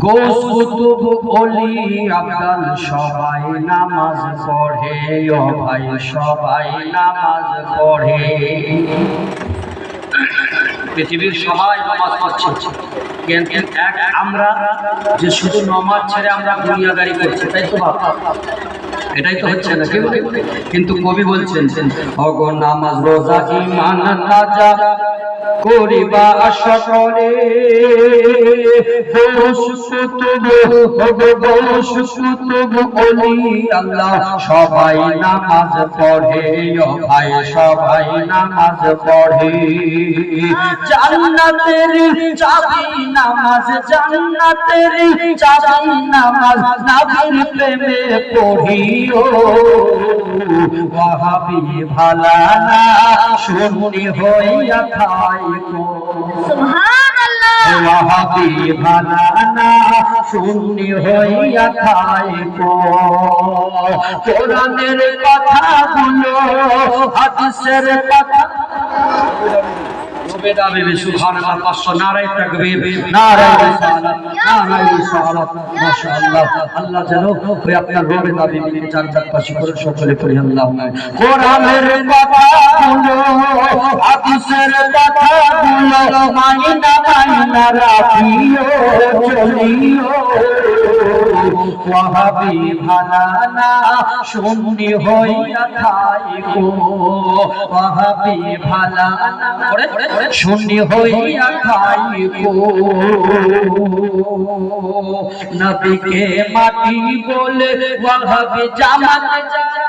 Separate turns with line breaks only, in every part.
গোস কুতুব ওলি আব্দাল সবাই নামাজ পড়ে, ও ভাই সবাই নামাজ পড়ে। পৃথিবীর সবাই নামাজ পড়ছে, কিন্তু এক আমরা যে শুধু নামাজ ছেড়ে আমরা দুনিয়াদারি করছি, তাই তো বাবা? এটাই তো হচ্ছে না। কিন্তু কবি বলছেন, ওগো নামাজ রোজা ঈমান নাজা করিবা সকলে, গোস কুতুব ওগো গোস কুতুব ওলি আল্লাহ সবাই নামাজ পড়ে, ও ভাই সবাই নামাজ পড়ে। জান্নাতের চাবি নামাজ, জান্নাতের চাবি নামাজ, নবীর প্রেমে পড়িও। ওয়াহাবি ভালা না শুনি হইয়া থাইকো, সুবহানাল্লাহ। ওয়াহাবি ভালা না শুনি হইয়া থাইকো। কোরআনের কথা বলো, হাদিসের কথা সুবহানাল্লাহ। 500 নারায়ে তাকবীর, নারায়ে রিসালাত, নারায়ে রিসালাত। মাশাআল্লাহ। আল্লাহ যেন আপনার রবে দাবি মিলে জান্নাত পাশে করে সকলে পড়ি আল্লাহুম্মা। কোরআনের কথা বলো, হাদিসের কথা বলো, মাইনা মাইনা রাখিও চলিও। ওয়াহাবি ভালা না শুনি হইয়া থাইকো, ওয়াহাবি ভালা না শুনি হইয়া থাইকো। নবীকে মাটি বলে ওয়াহাবি জামাত যারা,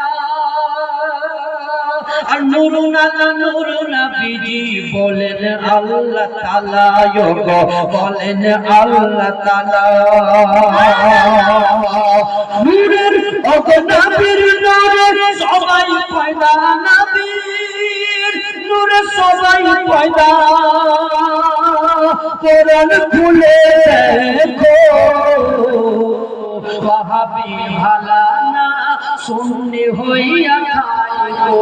আর নূরুন আলা নূর নবীজি বলেন আল্লাহ তাআলা, গো বলেন আল্লাহ তাআলা। নূরের ওগো নবীর নূরে সবাই পয়দা, নবীর নূরে সবাই পয়দা। কোরআন খুলে দেখো, ওয়াহাবি ভালা না শুনি হইয়া থাইকো।